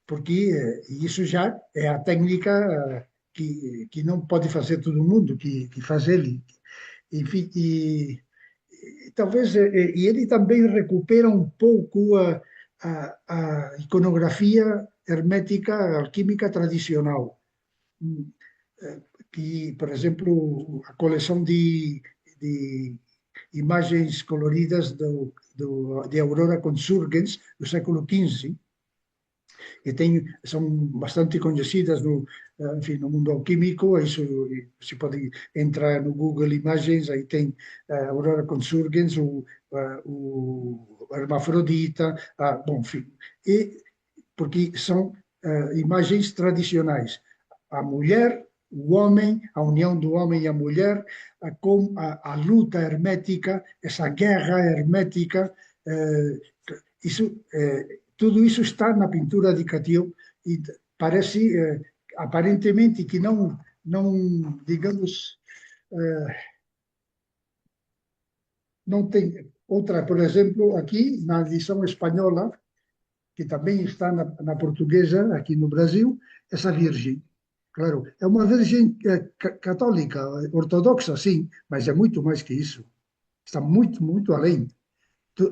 Porque isso já é a técnica que não pode fazer todo mundo, que faz ele. Enfim, e talvez e ele também recupera um pouco a iconografia hermética alquímica tradicional, que, por exemplo, a coleção de imagens coloridas de Aurora Consurgens do século XV, que são bastante conhecidas enfim, no mundo alquímico. Isso se pode entrar no Google Imagens, aí tem Aurora Consurgens, o Hermafrodita, bom, enfim, porque são imagens tradicionais. A mulher, o homem, a união do homem e a mulher, a luta hermética, essa guerra hermética, isso tudo isso está na pintura de Catio e parece, aparentemente, que não digamos, não tem outra. Por exemplo, aqui na edição espanhola, que também está na portuguesa, aqui no Brasil, essa Virgem. Claro, é uma Virgem católica, ortodoxa, sim, mas é muito mais que isso. Está muito, muito além.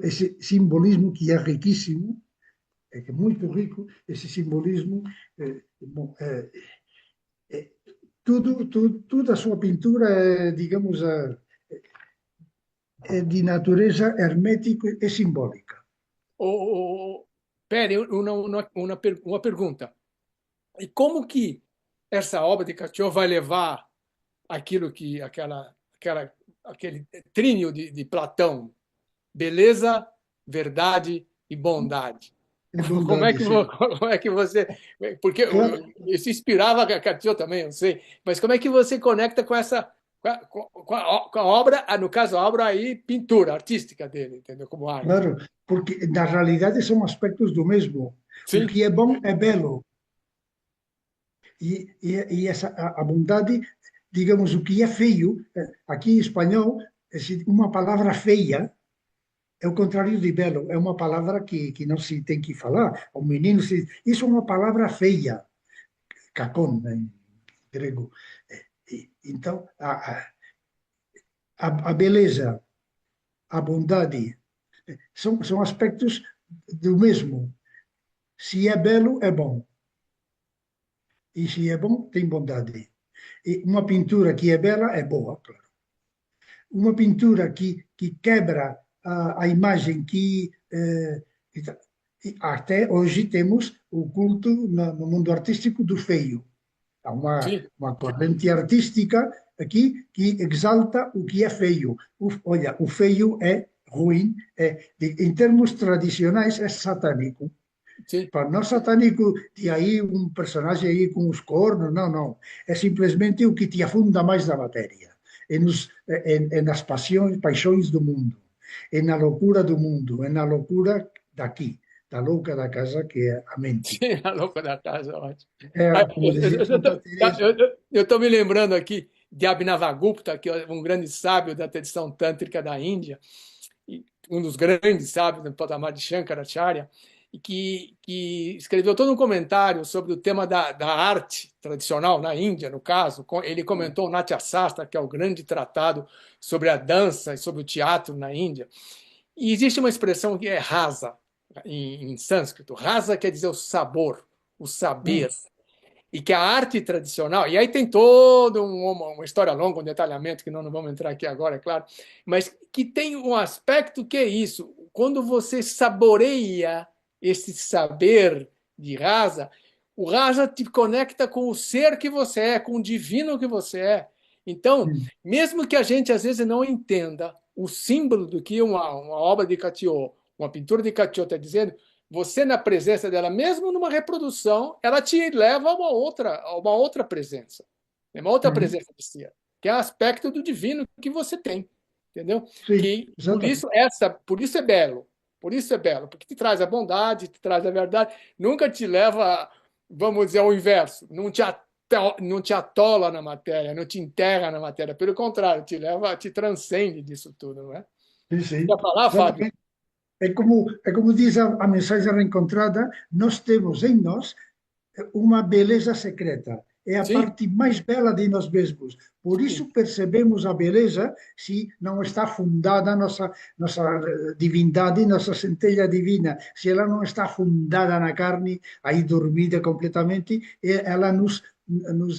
Esse simbolismo que é riquíssimo, é muito rico, esse simbolismo. Bom, tudo a sua pintura é, digamos, é de natureza hermética e simbólica. Pere, uma pergunta. E como que essa obra de Catio vai levar aquele trínio de Platão, beleza, verdade e bondade? É bondade, sim. Como é que você. Porque Claro, isso inspirava a Catio também, eu sei. Mas como é que você conecta com essa. Com a obra, no caso, a obra aí, pintura artística dele, entendeu? Como arte. claro, porque na realidade são aspectos do mesmo. O Sim. que é bom é belo. E essa, a bondade, digamos, o que é feio, aqui em espanhol, uma palavra feia é o contrário de belo, é uma palavra que não se tem que falar. O menino isso é uma palavra feia, cacon, em grego. Então, a beleza, a bondade, são aspectos do mesmo. Se é belo, é bom. E se é bom, tem bondade. E uma pintura que é bela é boa, claro. Uma pintura que quebra a imagem, que E até hoje temos o culto no mundo artístico do feio. Há Sim, uma corrente artística aqui que exalta o que é feio. Olha, o feio é ruim, em termos tradicionais é satânico. sim. Para nós, satânico, e aí um personagem aí com os cornos, não, não. É simplesmente o que te afunda mais na matéria, nas paixões do mundo, na loucura do mundo, na loucura daqui, da louca da casa, que é a mente. Sim, a louca da casa, ótimo. É, como dizia Santa Teresa. Eu estou me lembrando aqui de Abhinavagupta, que é um grande sábio da tradição tântrica da Índia, um dos grandes sábios do patamar de Shankaracharya, e que escreveu todo um comentário sobre o tema da arte tradicional na Índia, no caso. Ele comentou o Natya Sastra, que é o grande tratado sobre a dança e sobre o teatro na Índia. E existe uma expressão que é rasa, em sânscrito. Rasa quer dizer o sabor, o saber. E que a arte tradicional, e aí tem toda uma história longa, um detalhamento que não vamos entrar aqui agora, é claro, mas que tem um aspecto que é isso, quando você saboreia esse saber de rasa, o rasa te conecta com o ser que você é, com o divino que você é. Então, mesmo que a gente às vezes não entenda o símbolo do que uma obra de Catio, uma pintura de Catio está dizendo, você na presença dela, mesmo numa reprodução, ela te leva a uma outra presença, uma outra presença de si, que é o aspecto do divino que você tem, entendeu? Sim, Que exatamente. por isso é belo, porque te traz a bondade, te traz a verdade, nunca te leva, vamos dizer, ao inverso, não te atola na matéria, não te enterra na matéria, pelo contrário, te transcende disso tudo, não é? Sim, Você sim. quer falar, Fábio? Exatamente. É como diz a mensagem reencontrada, nós temos em nós uma beleza secreta. É a Sim, parte mais bela de nós mesmos. Por sim, isso percebemos a beleza se não está fundada a nossa divindade, nossa centelha divina. Se ela não está fundada na carne, aí dormida completamente, ela nos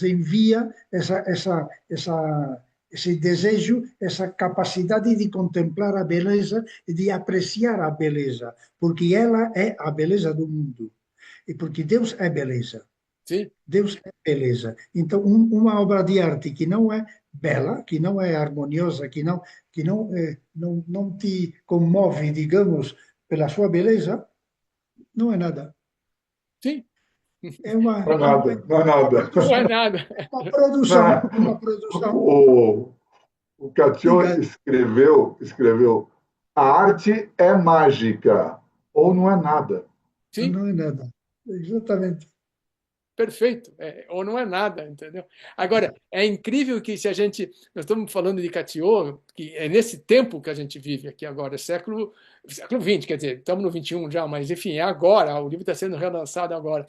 envia esse desejo, essa capacidade de contemplar a beleza e de apreciar a beleza, porque ela é a beleza do mundo. E porque Deus é beleza. sim. Deus é beleza. Então, uma obra de arte que não é bela, que não é harmoniosa, não te comove, digamos, pela sua beleza, não é nada. Sim. É uma, Não é nada, não é nada. Não é produção, nada. uma produção O, o Catio gigante. escreveu: a arte é mágica ou não é nada. Sim, Não é nada. Exatamente. perfeito. Ou não é nada, entendeu? Agora, é incrível que se a gente. Nós estamos falando de Catio, que é nesse tempo que a gente vive aqui agora, século XX, quer dizer, estamos no XXI já, mas enfim, é agora, o livro está sendo relançado agora.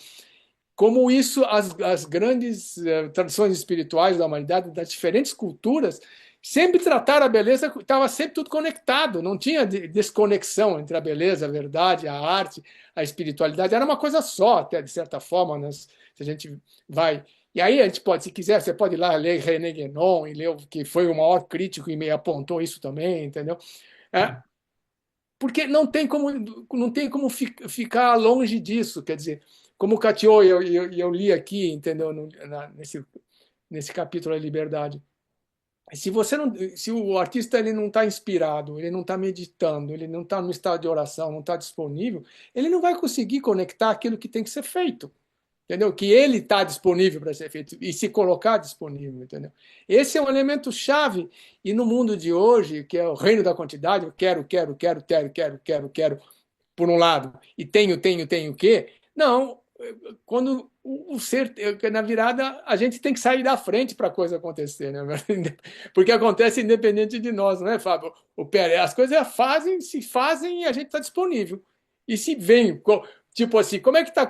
Como isso, as grandes tradições espirituais da humanidade, das diferentes culturas, sempre trataram a beleza, estava sempre tudo conectado, não tinha desconexão entre a beleza, a verdade, a arte, a espiritualidade, era uma coisa só, até de certa forma, né? Se a gente vai. E aí a gente pode, se quiser, você pode ir lá ler René Guénon, e ler, que foi o maior crítico e me apontou isso também, entendeu? É, porque não tem como ficar longe disso, quer dizer, como o Catiô, eu li aqui, entendeu, nesse capítulo da liberdade. Se o artista ele não está inspirado, ele não está meditando, ele não está no estado de oração, não está disponível, ele não vai conseguir conectar aquilo que tem que ser feito, entendeu? Que ele está disponível para ser feito e se colocar disponível, entendeu? Esse é um elemento chave e no mundo de hoje, que é o reino da quantidade, eu quero, por um lado, e tenho o quê? Não, quando o ser, na virada, a gente tem que sair da frente para a coisa acontecer, né? Porque acontece independente de nós, não é, Fábio? As coisas se fazem e a gente está disponível. E se vem, tipo assim, como é que está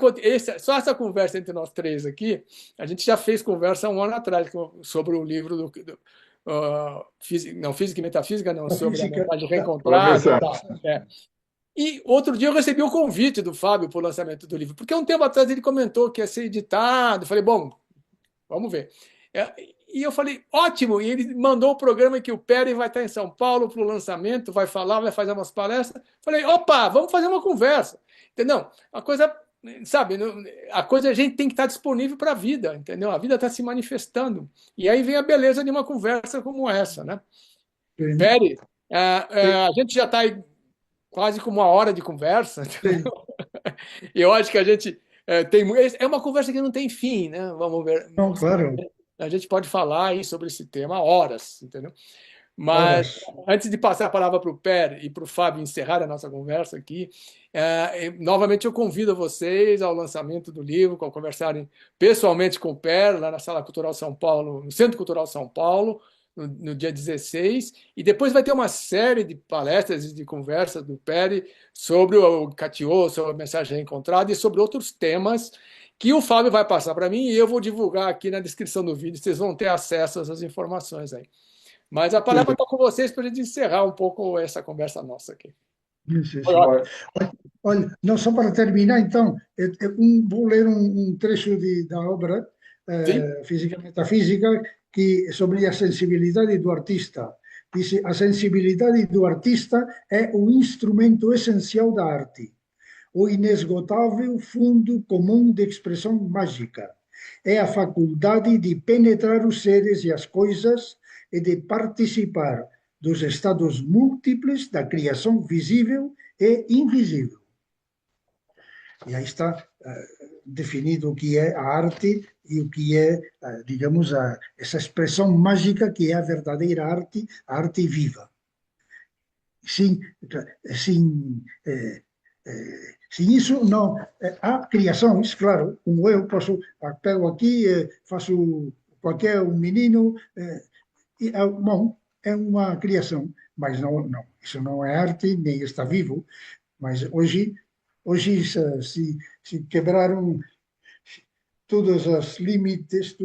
só essa conversa entre nós três aqui? A gente já fez conversa um ano atrás sobre o livro Física e Metafísica, não, A sobre a física mensagem da, Para reencontrada e mensagem. tal. E outro dia eu recebi o convite do Fábio para o lançamento do livro, porque um tempo atrás ele comentou que ia ser editado. Eu falei, bom, vamos ver. E eu falei, ótimo! E ele mandou o programa que o Peri vai estar em São Paulo para o lançamento, vai falar, vai fazer umas palestras. Falei, opa, vamos fazer uma conversa. Entendeu? A coisa, sabe, a coisa a gente tem que estar disponível para a vida, entendeu? A vida está se manifestando. E aí vem a beleza de uma conversa como essa, né? Sim. Peri, a gente já está quase com 1 hora de conversa. E eu acho que a gente tem. É uma conversa que não tem fim, né? Vamos ver. Não, claro, A gente pode falar aí sobre esse tema horas, entendeu? Mas horas. antes de passar a palavra para o Per e para o Fábio encerrar a nossa conversa aqui, novamente eu convido vocês ao lançamento do livro, a conversarem pessoalmente com o Per, lá na Sala Cultural São Paulo, no Centro Cultural São Paulo, no dia 16, e depois vai ter uma série de palestras e de conversas do Per sobre o Cateau, sobre a mensagem encontrada e sobre outros temas que o Fábio vai passar para mim e eu vou divulgar aqui na descrição do vídeo, vocês vão ter acesso a essas informações aí. Mas a palavra está com vocês para a gente encerrar um pouco essa conversa nossa aqui. Sim, Foi sim. ótimo. Olha, não só para terminar, então, vou ler um trecho da obra Sim? Física e Metafísica sobre a sensibilidade do artista. Diz: a sensibilidade do artista é o instrumento essencial da arte, o inesgotável fundo comum de expressão mágica. É a faculdade de penetrar os seres e as coisas e de participar dos estados múltiplos da criação visível e invisível. E aí está definido o que é a arte e o que é, digamos, essa expressão mágica que é a verdadeira arte, a arte viva. Sem, sem, sem isso, não. Há criações, claro, como eu posso, pego aqui, faço qualquer menino, bom, é uma criação, mas não, isso não é arte, nem está vivo. Mas hoje se quebraram todos os limites,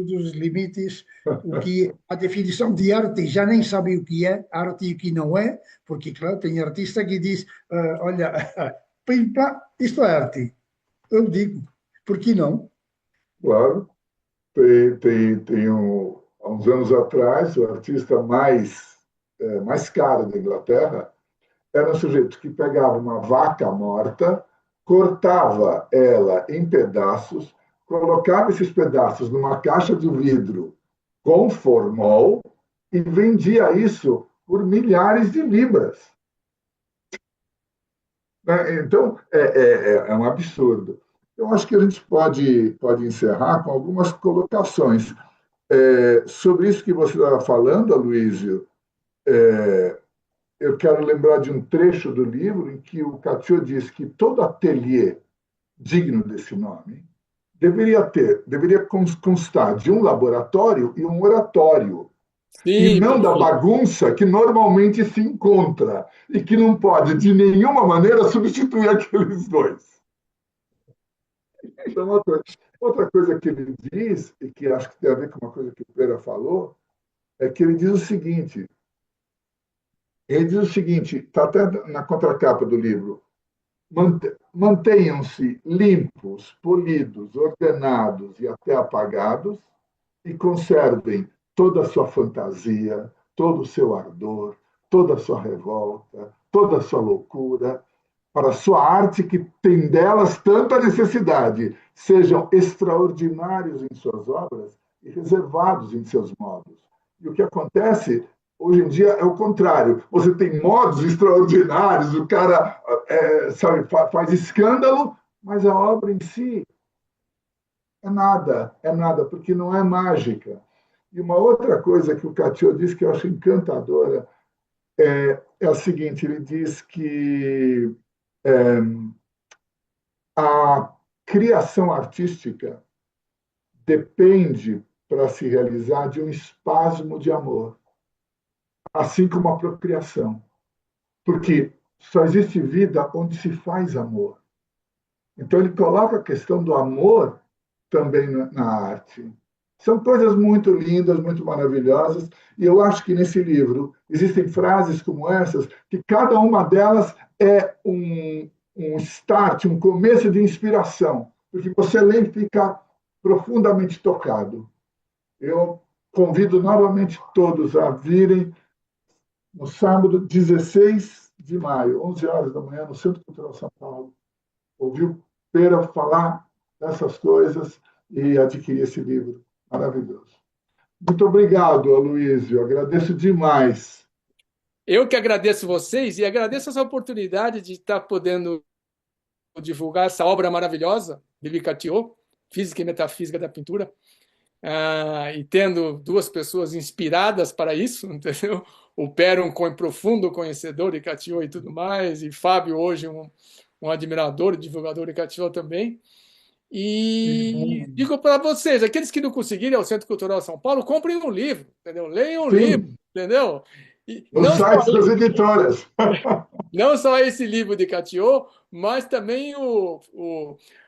o que a definição de arte já nem sabe o que é arte e o que não é, porque, claro, tem artista que diz, olha, isto é arte. Eu digo, por que não? Claro. Há uns anos atrás, o artista mais caro da Inglaterra era um sujeito que pegava uma vaca morta, cortava ela em pedaços, colocava esses pedaços numa caixa de vidro com formol e vendia isso por milhares de libras. Então, é um absurdo. Eu acho que a gente pode encerrar com algumas colocações. Sobre isso que você estava falando, Aloysio, eu quero lembrar de um trecho do livro em que o Cateau diz que todo ateliê digno desse nome deveria constar de um laboratório e um oratório, e Sim, não da perfeito. bagunça que normalmente se encontra e que não pode, de nenhuma maneira, substituir aqueles dois. Então, outra coisa que ele diz, e que acho que tem a ver com uma coisa que o Pera falou, é que ele diz o seguinte, está até na contracapa do livro: mantenham-se limpos, polidos, ordenados e até apagados, e conservem toda a sua fantasia, todo o seu ardor, toda a sua revolta, toda a sua loucura, para a sua arte que tem delas tanta necessidade. Sejam extraordinários em suas obras e reservados em seus modos. E o que acontece hoje em dia é o contrário. Você tem modos extraordinários, o cara sabe, faz escândalo, mas a obra em si é nada, porque não é mágica. E uma outra coisa que o Cateau diz que eu acho encantadora é o seguinte: ele diz que a criação artística depende, para se realizar, de um espasmo de amor, assim como a procriação. Porque só existe vida onde se faz amor. Então, ele coloca a questão do amor também na arte. São coisas muito lindas, muito maravilhosas, e eu acho que nesse livro existem frases como essas, que cada uma delas é um start, um começo de inspiração, porque você lê e fica profundamente tocado. Eu convido novamente todos a virem no sábado, 16 de maio, 11 horas da manhã, no Centro Cultural São Paulo, ouvir o Pera falar dessas coisas e adquirir esse livro maravilhoso. Muito obrigado, Aloysio. Agradeço demais. Eu que agradeço vocês e agradeço essa oportunidade de estar podendo divulgar essa obra maravilhosa, Bibi Catio, Física e Metafísica da Pintura, e tendo duas pessoas inspiradas para isso, entendeu? O Pero, um profundo conhecedor de Catio e tudo mais, e Fábio, hoje, um admirador, divulgador de Catio também. E digo para vocês, aqueles que não conseguirem ao Centro Cultural São Paulo, comprem um livro, entendeu? Leiam o livro, entendeu? E no site das editoras. Não só esse livro de Catio, mas também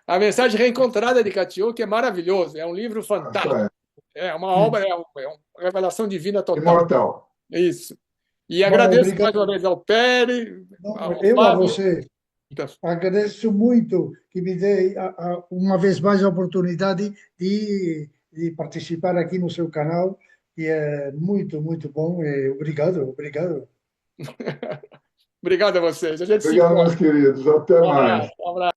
A Mensagem Reencontrada de Catio, que é maravilhoso. É um livro fantástico. É uma obra, é uma revelação divina total. Imortal. Isso. E agradeço mais uma vez ao Pere, ao eu Fábio. A você. Agradeço muito que me dê uma vez mais a oportunidade de participar aqui no seu canal, que é muito, muito bom. Obrigado, obrigado. Obrigado a vocês. A gente obrigado, meus queridos. Até mais. Um abraço.